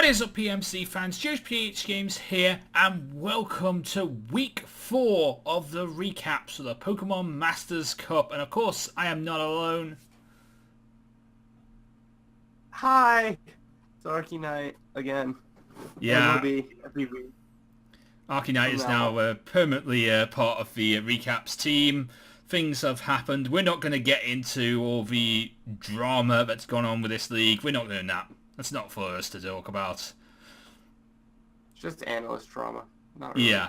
What is up, PMC fans? Jspecks Games here, and welcome to week 4 of the recaps of the Pokemon Masters Cup. And of course, I am not alone. Hi! It's Arky Knight again. Yeah, It will be every week. Arky Knight is now permanently part of the recaps team. Things have happened. We're not going to get into all the drama that's gone on with this league. We're not doing that. That's not for us to talk about. It's just analyst drama. Not really. Yeah.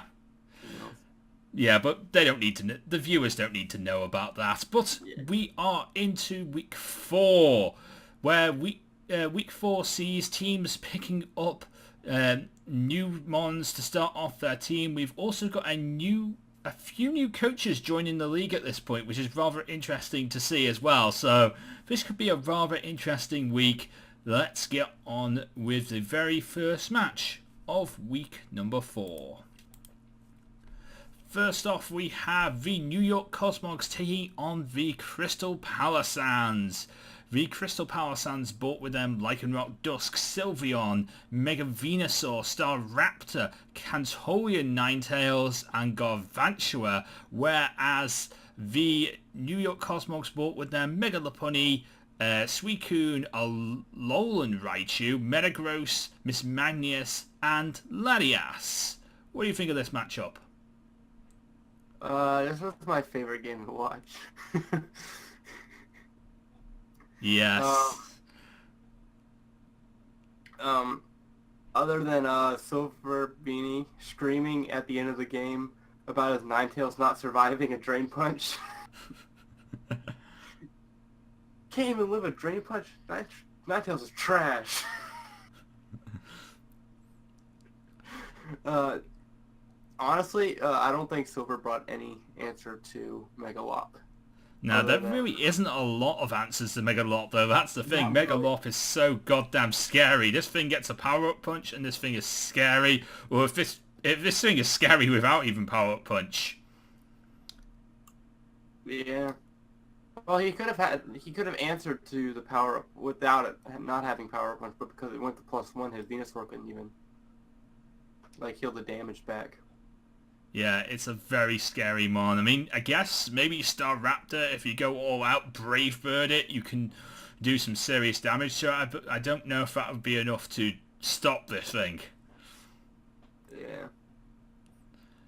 Yeah, but they don't need to. The viewers don't need to know about that. But we are into week 4, where week 4 sees teams picking up new mons to start off their team. We've also got a few new coaches joining the league at this point, which is rather interesting to see as well. So this could be a rather interesting week. Let's get on with the very first match of week number 4. First off, we have the New York Cosmogs taking on the Crystal Pallossands. The Crystal Pallossands brought with them Lycanroc Dusk, Sylveon, Mega Venusaur, Staraptor, Cantolian Ninetales, and Gargantua, whereas the New York Cosmogs brought with them Mega Lopunny, Suicune, Alolan Raichu, Metagross, Miss Magnus, and Latias. What do you think of this matchup? This was my favorite game to watch. Yes. Other than SilverBeanie screaming at the end of the game about his Ninetales not surviving a Drain Punch. Can't even live a Drain Punch. Ninetales is trash. Honestly, I don't think Silver brought any answer to Megalop. No, there really isn't a lot of answers to Megalop, though. That's the thing. Megalop is so goddamn scary. This thing gets a power-up punch, and this thing is scary. Or if this thing is scary without even power-up punch. Yeah. Well, he could have answered to the power-up without it not having power-up punch, but because it went to +1, his Venusaur couldn't even heal the damage back. Yeah, it's a very scary mon. I mean, I guess maybe Staraptor, if you go all out, Brave Bird it, you can do some serious damage to it, but I don't know if that would be enough to stop this thing. Yeah.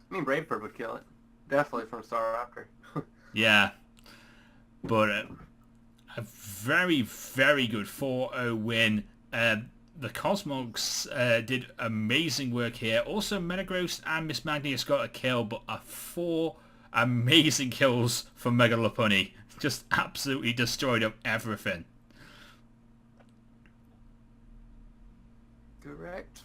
I mean, Brave Bird would kill it. Definitely from Staraptor. Yeah. But a very, very good 4-0 win. The Cosmogs did amazing work here. Also, Metagross and Miss Magnus got a kill, but 4 amazing kills from Mega Lopunny. Just absolutely destroyed up everything. Correct.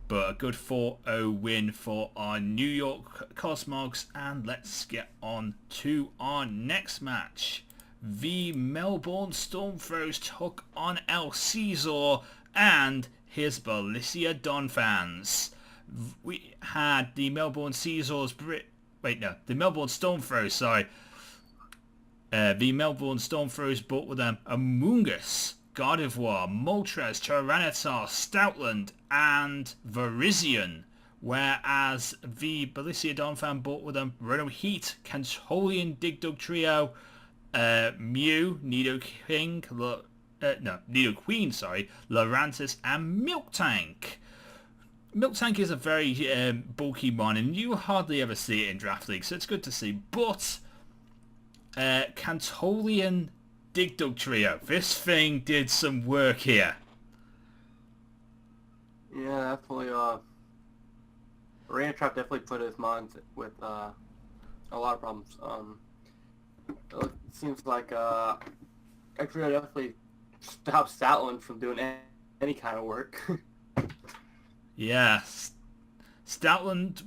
But a good 4-0 win for our New York Cosmogs. And let's get on to our next match. The Melbourne Stormthrows took on El Scizor and his Borussia Donphans. We had the Melbourne Scizors... the Melbourne Stormthrows, sorry. The Melbourne Stormthrows brought with them Amoonguss, Gardevoir, Moltres, Tyranitar, Stoutland, and Virizion. Whereas the Borussia Donphan brought with them Ronoheat, Cantolian Digdug Trio, Mew, Nidoqueen, Lurantis, and Miltank. Miltank is a very bulky mon, and you hardly ever see it in Draft League, so it's good to see. But Cantolian Digdug Trio, this thing did some work here. Yeah, definitely. Arena Trap definitely put his mons with a lot of problems. It seems like actually I definitely stopped Stoutland from doing any kind of work. Yeah, Stoutland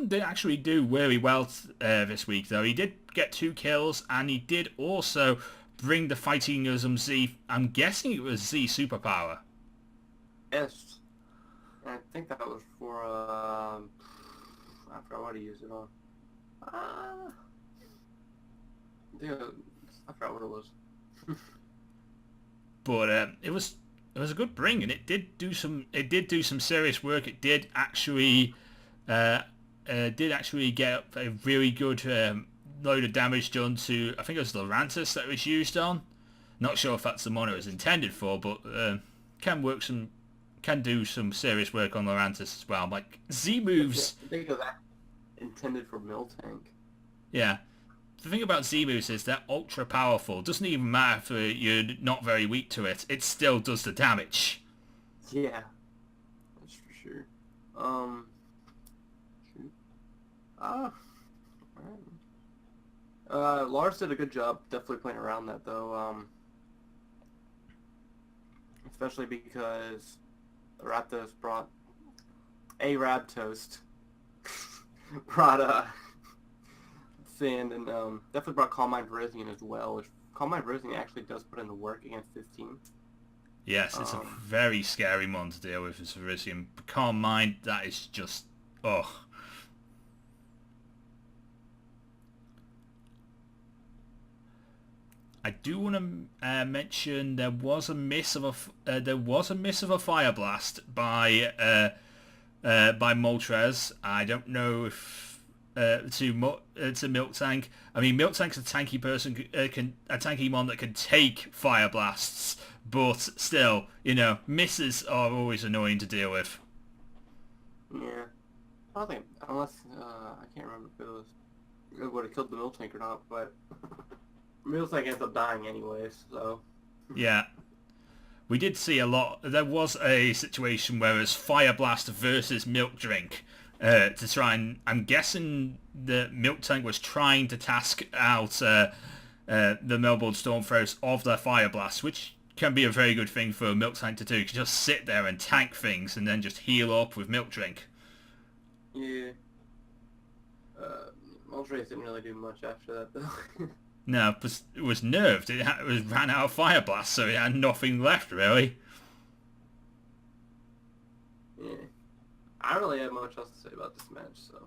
did actually do very well this week, though. He did get 2 kills, and he did also bring the Fightingism Z. I'm guessing it was Z Superpower. Yes, and I think that was for I forgot what he used it on. Dude, I forgot what it was. But it was it was a good bring, and it did do some serious work. It did actually get a really good load of damage done to, I think it was the Arahpthos that it was used on. Not sure if that's the mono it was intended for, but can do some serious work on the Arahpthos as well. Like Z moves. I think of that intended for Miltank. Yeah. The thing about Z moves is they're ultra powerful. Doesn't even matter if you're not very weak to it. It still does the damage. Yeah, that's for sure. Shoot. Lars did a good job definitely playing around that though. Especially because Arahpthos brought Arahpthos brought Sand and definitely brought Calm Mind Virizion as well, which Calm Mind Virizion actually does put in the work against 15. Yes, it's a very scary mon to deal with as Virizion. Calm Mind, that is just ugh. I do want to mention there was a miss of a Fire Blast by Moltres. I don't know if to Miltank. I mean, Miltank's a tanky person, a tanky mon that can take Fire Blasts, but still, misses are always annoying to deal with. Yeah, I think unless I can't remember if it would have killed the Miltank or not, but Miltank ends up dying anyways, so. Yeah. We did see a lot. There was a situation where it was Fire Blast versus Milk Drink to try and... I'm guessing the Miltank was trying to task out the Melbourne Stormthrows of their Fire Blast, which can be a very good thing for a Miltank to do. You can just sit there and tank things and then just heal up with Milk Drink. Yeah. Moltres didn't really do much after that, though. No, it was nerfed. It ran out of Fire Blast, so it had nothing left, really. Yeah. I don't really have much else to say about this match, so.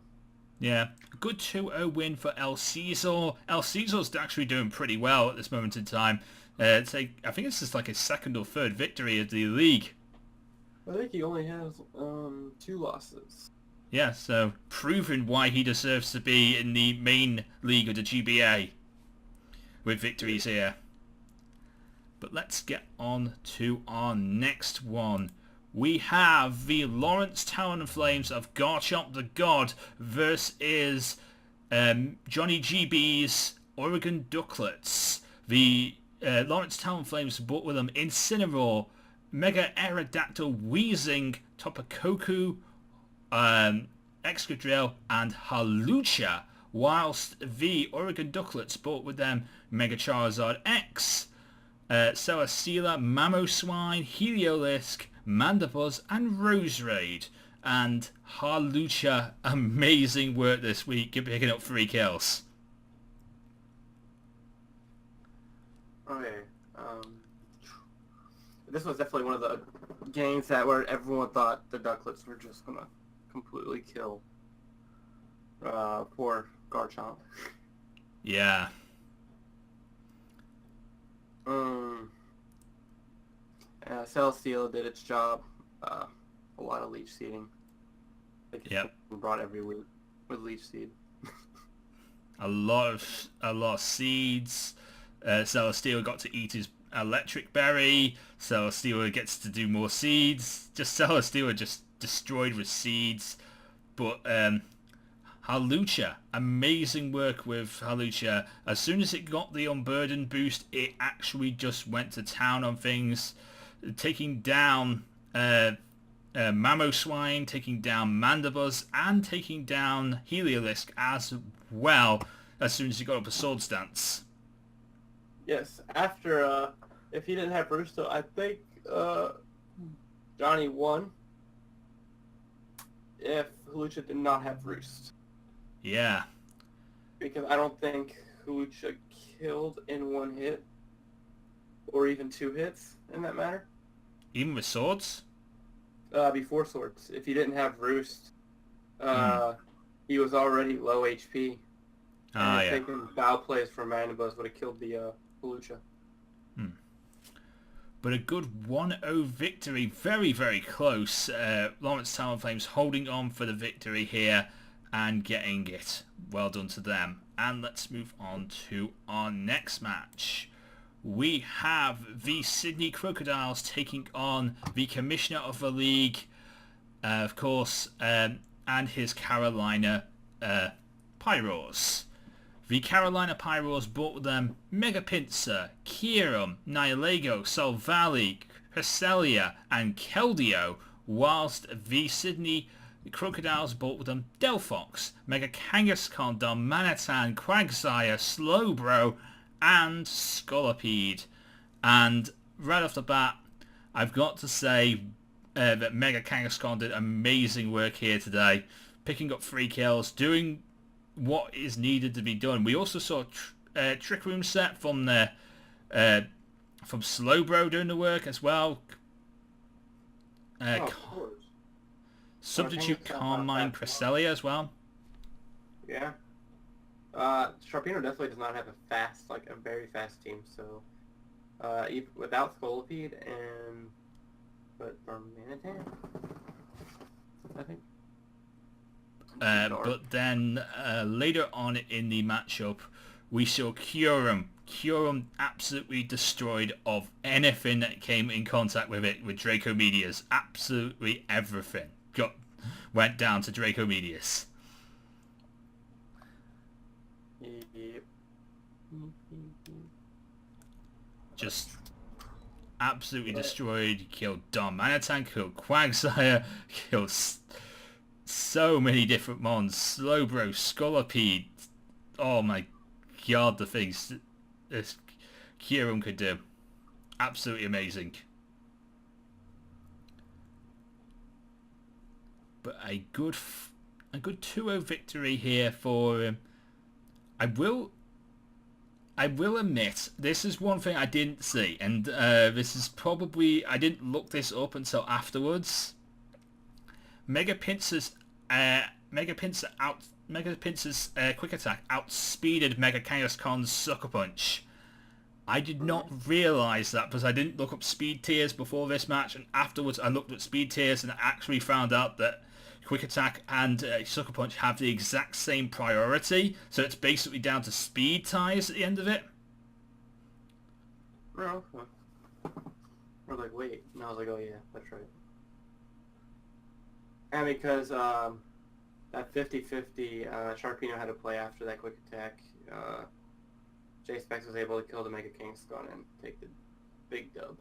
Yeah. A good 2-0 win for El Scizor. El Scizor's actually doing pretty well at this moment in time. I think it's just like his second or third victory of the league. I think he only has 2 losses. Yeah, so proving why he deserves to be in the main league of the GBA. With victories here. But let's get on to our next one. We have the Lawrence Talonflames of Garchomp The God versus Johnny GB's Oregon Duckletts. The Lawrence Talonflames brought with them Incineroar, Mega Aerodactyl, Weezing, Topacoco, Excadrill, and Hawlucha. Whilst the Oregon Duckletts brought with them Mega Charizard X, Celesteela, Mamoswine, Heliolisk, Mandibuzz, and Roserade. And Hawlucha, amazing work this week, picking up 3 kills. Okay. This was definitely one of the games where everyone thought the Duckletts were just gonna completely kill poor Garchomp. Yeah. Celesteela did its job. A lot of leech seeding. Yep. Brought every week with leech seed. a lot of seeds. Celesteela got to eat his electric berry. Celesteela gets to do more seeds. Celesteela just destroyed with seeds. But Hawlucha, amazing work with Hawlucha. As soon as it got the Unburden boost, it actually just went to town on things, taking down Mamoswine, taking down Mandibuzz, and taking down Heliolisk as well, as soon as he got up a sword stance. Yes, after, if he didn't have Roost, I think Johnny won if Hawlucha did not have Roost. Yeah. Because I don't think Hawlucha killed in 1 hit, or even 2 hits, in that matter. Even with swords? Before swords. If he didn't have Roost, he was already low HP. And taking foul plays from Mandibuzz would have killed the Hawlucha. but a good 1-0 victory. Very, very close. Lawrence Talonflames holding on for the victory here and getting it. Well done to them. And let's move on to our next match. We have the Sydney Krookodiles taking on the Commissioner of the League, of course, and his Carolina Pyroars. The Carolina Pyroars brought with them Megapincer, Kyurem, Nihilego, Solvali, Cresselia and Keldeo, whilst the Sydney Krookodiles brought with them Delphox, Megakangaskhan, Darmanitan, Quagsire, Slowbro and Scolipede. And right off the bat, I've got to say that Megakangaskhan did amazing work here today, picking up 3 kills, doing what is needed to be done. We also saw Trick Room set from Slowbro doing the work as well. Of course. Substitute Carmine Cresselia as well. Yeah. Sharpino definitely does not have a very fast team, so even without Scolipede and Darmanitan, I think. But then later on in the matchup, we saw Kyurem. Kyurem absolutely destroyed of anything that came in contact with it with Dracomedias. Absolutely everything went down to Dracomedias. Yep. Just absolutely destroyed. Killed Darmanitan, killed Quagsire, killed so many different mons. Slowbro, Scolipede. Oh my god, the things this Kyurem could do. Absolutely amazing. But a good 2-0 victory here for him. I will admit, this is one thing I didn't see, and this is probably, I didn't look this up until afterwards. Megapincer's quick attack outspeeded Megakangaskhan's Sucker Punch. I did not realise that because I didn't look up speed tiers before this match, and afterwards I looked at speed tiers and I actually found out that Quick Attack and Sucker Punch have the exact same priority, so it's basically down to speed ties at the end of it. Oh, okay. I was like, wait. And I was like, oh yeah, that's right. And because that 50-50, Sharpino had to play after that Quick Attack, Jspecks was able to kill the Megakangaskhan and take the big dub.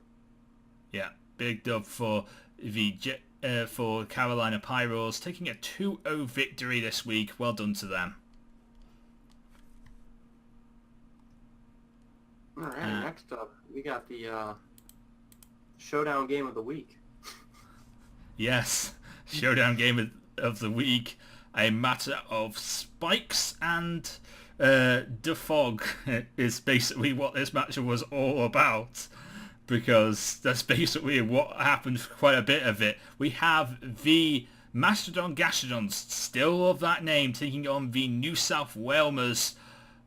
Yeah, big dub for the for Carolina Pyroars, taking a 2-0 victory this week. Well done to them. Alright, next up, we got the showdown game of the week. Yes, showdown game of the week. A matter of spikes and defog is basically what this match was all about, because that's basically what happened for quite a bit of it. We have the Mastodon Gastrodons, still of that name, taking on the New South Wailmers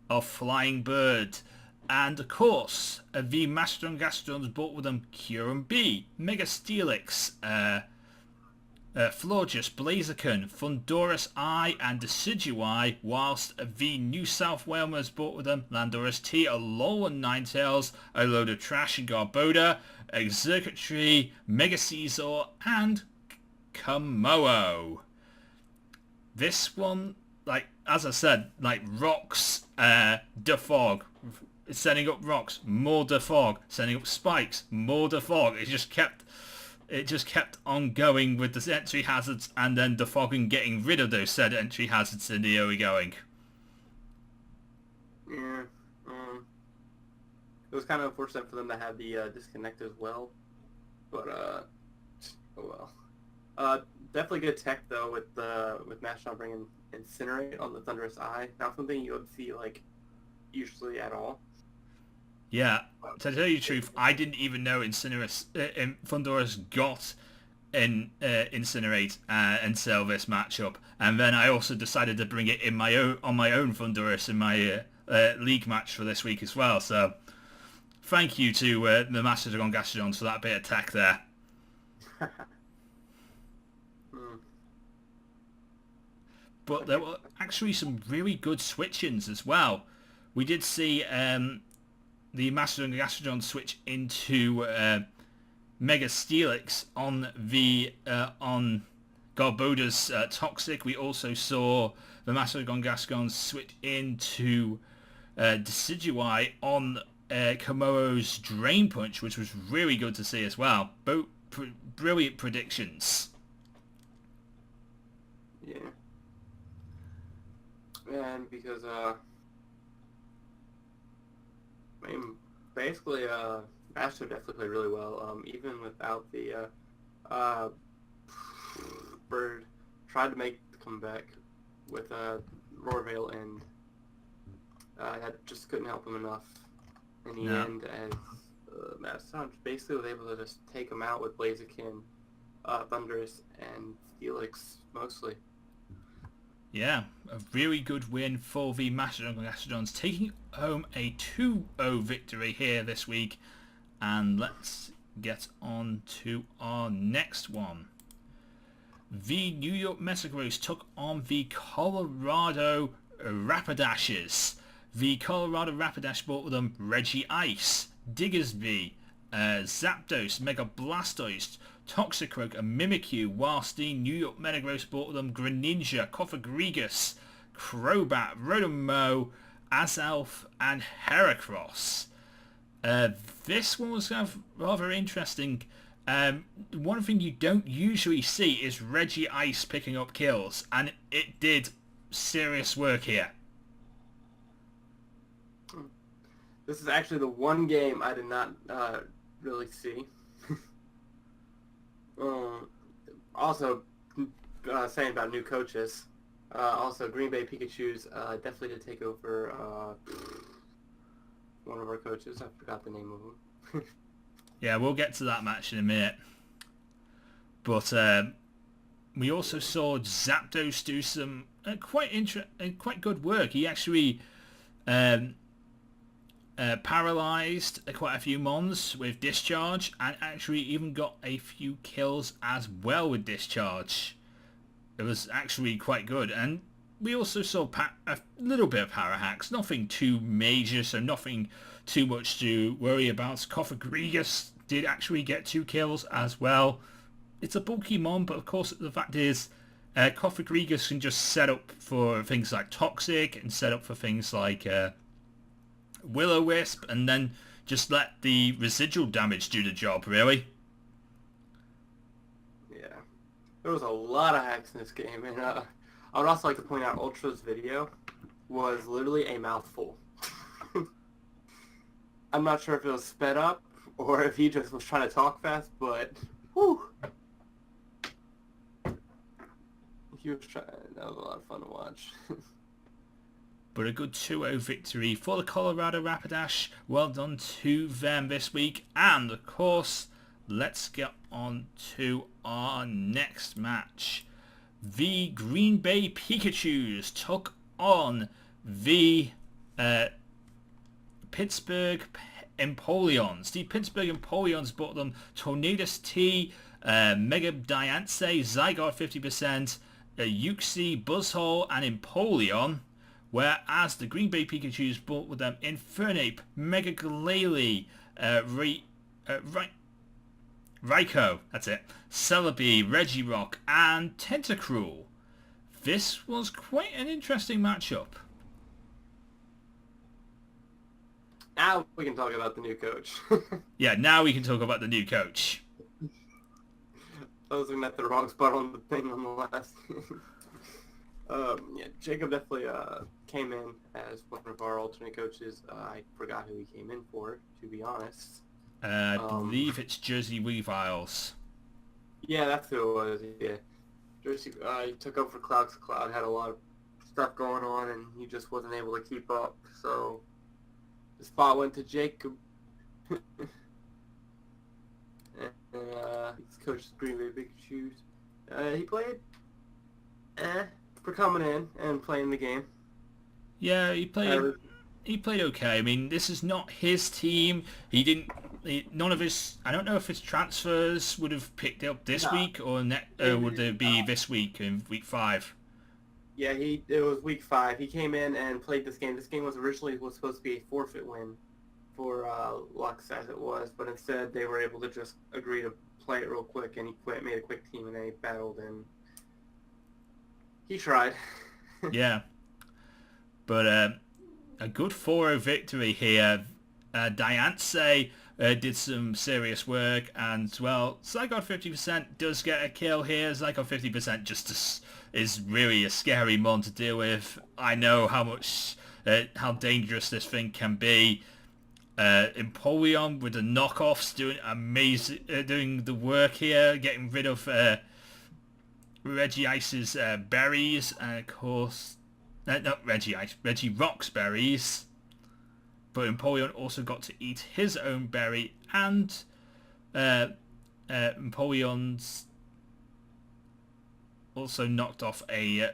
of TheFlyingBird. And of course, the Mastodon Gastrodons brought with them Kyurem B, Mega Steelix, Florges, Blaziken, Thundurus I and Decidueye, whilst the New South Wailmers brought with them Landorus T, Alolan Ninetales, a load of trash and Garboda, Executree, Mega Scizor and Kamoo. This one, like, as I said, like rocks, defog, setting up rocks, more defog, setting up spikes, more defog. It just kept on going with the entry hazards and then defogging, getting rid of those said entry hazards in the early going. Yeah, it was kind of unfortunate for them to have the disconnect as well, but oh well. Definitely good tech though with Mastodon bringing Incinerate on the Thundurus Eye. Not something you would see like usually at all. Yeah, to tell you the truth, I didn't even know Thundurus got Incinerate until this matchup, and then I also decided to bring it in on my own Thundurus in my league match for this week as well. So Thank you to the Mastodon Gastrodons for that bit of tech there. But there were actually some really good switch-ins as well. We did see the Mastodon Gastrodon switch into Mega Steelix on the on Garboda's Toxic. We also saw the Mastodon Gastrodon switch into Decidueye on Komoro's Drain Punch, which was really good to see as well. Both brilliant predictions. Yeah. And because I mean, basically Master definitely played really well. Even without the Bird tried to make the comeback with Roarveil, and that just couldn't help him enough in the end, as Mastodon basically was able to just take him out with Blaziken, Thundurus, and Steelix mostly. Yeah, a really good win for the Mastodon Gastrodons, taking home a 2-0 victory here this week. And let's get on to our next one. The New York Metagross took on the Colorado Rapidashes. The Colorado Rapidash brought with them Regice, Diggersby, Zapdos, Mega Blastoise, Toxicroak and Mimikyu, whilst the New York Metagross brought with them Greninja, Cofagrigus, Crobat, Rotomo, Azelf and Heracross. This one was rather interesting. One thing you don't usually see is Regice picking up kills, and it did serious work here. This is actually the one game I did not really see. Also, saying about new coaches, also Green Bay Pikachu's definitely did take over one of our coaches. I forgot the name of him. Yeah, we'll get to that match in a minute. But we also saw Zapdos do some quite good work. He actually paralyzed quite a few mons with Discharge, and actually even got a few kills as well with Discharge. It was actually quite good. And we also saw a little bit of power hacks, nothing too major, so nothing too much to worry about. Cofagrigus did actually get 2 kills as well. It's a bulky mon, but of course the fact is Cofagrigus can just set up for things like Toxic and set up for things like Will-O-Wisp, and then just let the residual damage do the job, really. Yeah. There was a lot of hacks in this game, and I would also like to point out Ultra's video was literally a mouthful. I'm not sure if it was sped up or if he just was trying to talk fast, but whew. He was trying. That was a lot of fun to watch. But a good 2-0 victory for the Colorado Rapidash. Well done to them this week. And of course, let's get on to our next match. The Green Bay Pikachus took on the Pittsburgh Empoleons. The Pittsburgh Empoleons brought them Tornadus T, Mega Diancie, Zygarde 50%, Uxie, Buzzhole and Empoleon. Whereas the Green Bay Pikachus brought with them Infernape, Mega Glalie, Raikou, that's it, Celebi, Regirock, and Tentacruel. This was quite an interesting matchup. Now we can talk about the new coach. Yeah, now we can talk about the new coach. I was looking at the wrong spot on the thing on the last. Yeah, Jacob definitely came in as one of our alternate coaches. I forgot who he came in for, to be honest. I believe it's Jersey Weaviles. Yeah, that's who it was, yeah. Jersey, he took over for Cloud, because Cloud had a lot of stuff going on, and he just wasn't able to keep up, so the spot went to Jacob. He's coached Green Bay Pikachus. He played for coming in and playing the game. Yeah, he played he played okay. I mean, this is not his team. None of his. I don't know if his transfers would have picked up this week or would they be this week in week 5? Yeah, it was week 5. He came in and played this game. This game was originally supposed to be a forfeit win for Lux as it was, but instead they were able to just agree to play it real quick, and he made a quick team, and they battled, and he tried. Yeah, but a good 4-0 victory here. Dianse did some serious work, and well, Zygote 50% does get a kill here. Zygote 50% is really a scary mon to deal with. I know how dangerous this thing can be. Empoleon with the knockoffs doing the work here, getting rid of Regice's berries, and of course, not Regice, Regirock's berries. But Empoleon also got to eat his own berry, and Empoleon's also knocked off a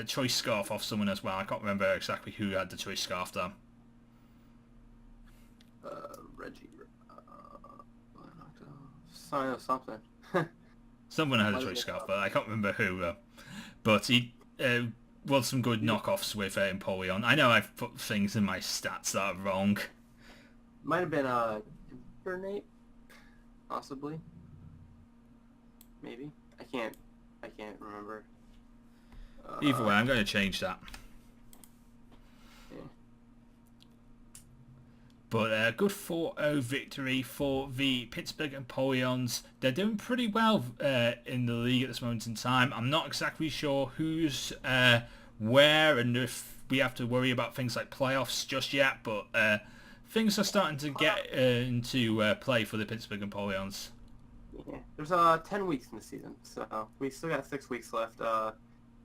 choice scarf off someone as well. I can't remember exactly who had the choice scarf though. Reggie. Something. Someone had a choice scarf, but I can't remember who. But he was some good knockoffs with Empoleon. I know I've put things in my stats that are wrong. Might have been Infernape, possibly. Maybe. I can't remember. Either way, I'm going to change that. Yeah. But a good 4-0 victory for the Pittsburgh Empoleons. They're doing pretty well in the league at this moment in time. I'm not exactly sure who's where and if we have to worry about things like playoffs just yet, but things are starting to get into play for the Pittsburgh Empoleons. Yeah, there's 10 weeks in the season, so we still got 6 weeks left.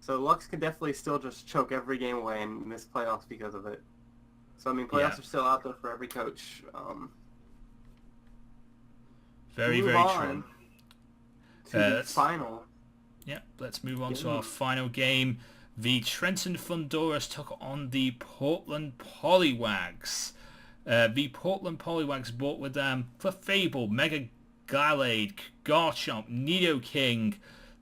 So Lux can definitely still just choke every game away and miss playoffs because of it. So I mean, playoffs are still out there for every coach. Very true. To the final. Yeah, let's move on to our final game. The Trenton Thundurus took on the Portland Poliwags. The Portland Poliwags brought with them Clefable, Mega Gallade, Garchomp, Nidoking,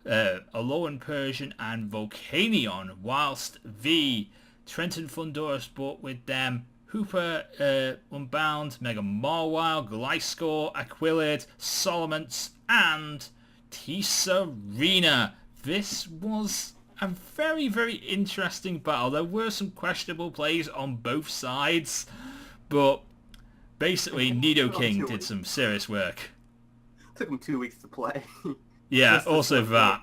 Alolan Persian, and Volcanion, whilst the Trenton Thundurus brought with them Hooper, Unbound, Mega Marwile, Gliscor, Aquilid, Salamence, and Tisarena. This was a very interesting battle. There were some questionable plays on both sides, but basically Nidoking did some serious work. Took him 2 weeks to play. Yeah, also that.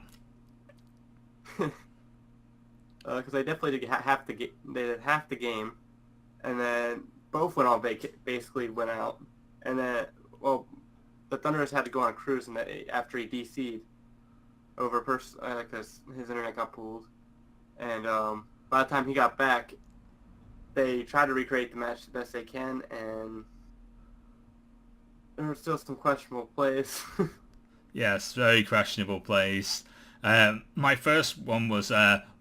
Because they definitely did half the game, and then both went on basically went out, and then the Thundurus had to go on a cruise, and after he DC'd over because his internet got pulled, and by the time he got back, they tried to recreate the match the best they can, and there were still some questionable plays. Yes, very questionable plays. My first one was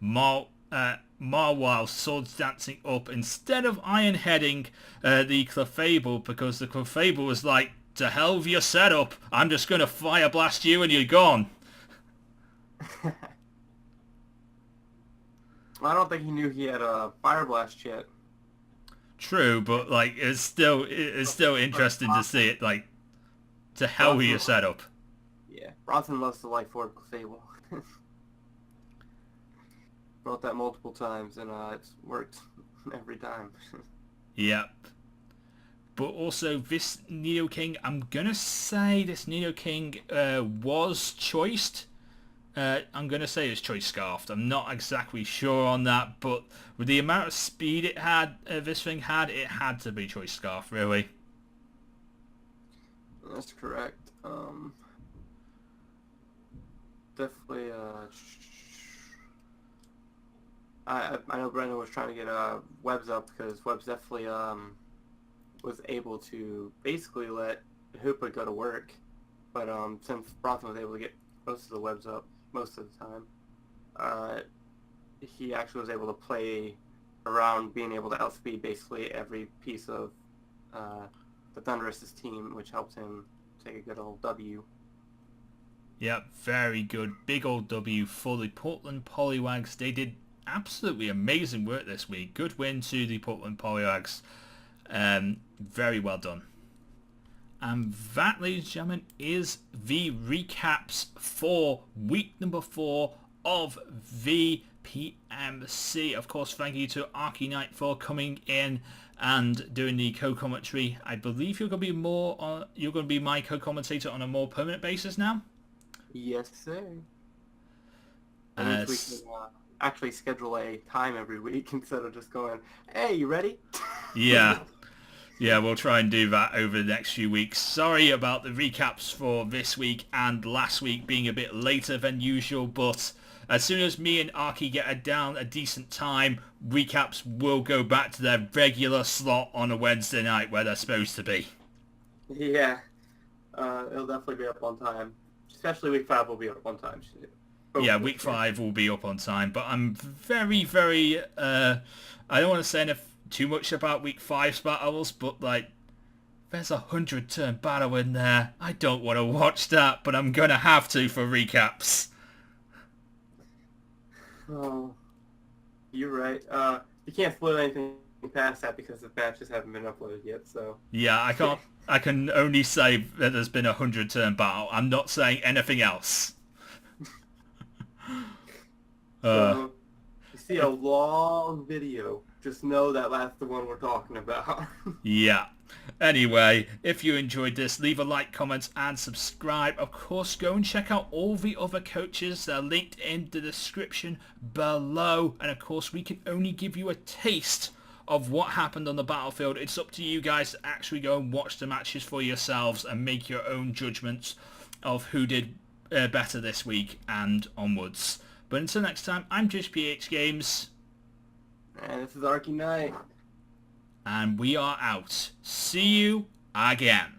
Marwile swords dancing up instead of iron heading the Clefable, because the Clefable was like, to hell with your setup, I'm just going to fire blast you and you're gone. I don't think he knew he had a fire blast yet. True, but like it's still interesting to see it, like, to hell with your setup. Yeah, Bronson loves to light forward Clefable. Brought that multiple times, and it's worked every time. Yep. But also this Nidoking, I'm gonna say this Nidoking was choiced. I'm gonna say it's choice scarfed. I'm not exactly sure on that, but with the amount of speed it had, this thing had, it had to be choice scarf, really. That's correct. Definitely. I know Brendan was trying to get Webs up, because Webs definitely was able to basically let Hoopa go to work, but since Bronson was able to get most of the Webs up most of the time, he actually was able to play around being able to outspeed basically every piece of the Thundurus' team, which helped him take a good old W. Yep, very good. Big old W for the Portland Poliwags. They did absolutely amazing work this week. Good win to the Portland Poliwags. Very well done. And that, ladies and gentlemen, is the recaps for week number 4 of the PMC. Of course, thank you to Arky Knight for coming in and doing the co-commentary. I believe you're going to be my co-commentator on a more permanent basis now. Yes, sir. That means we can actually schedule a time every week instead of just going, hey, you ready? Yeah. Yeah, we'll try and do that over the next few weeks. Sorry about the recaps for this week and last week being a bit later than usual, but as soon as me and Arky get a decent time, recaps will go back to their regular slot on a Wednesday night where they're supposed to be. Yeah. It'll definitely be up on time. Especially week 5 will be up on time. Yeah, week 5 will be up on time, but I'm very, very... I don't want to say too much about week 5's battles, but like, there's a 100-turn battle in there. I don't want to watch that, but I'm going to have to for recaps. Oh, you're right. You can't spoil anything past that because the matches haven't been uploaded yet, so... Yeah, I can't... I can only say that there's been a 100-turn battle. I'm not saying anything else. So, you see a long video. Just know that that's the one we're talking about. Yeah. Anyway, if you enjoyed this, leave a like, comment, and subscribe. Of course, go and check out all the other coaches. They're linked in the description below. And of course, we can only give you a taste of what happened on the battlefield. It's up to you guys to actually go and watch the matches for yourselves and make your own judgments of who did better this week and onwards. But until next time, I'm Jspecks Games. And this is Arky Knight. And we are out. See you again.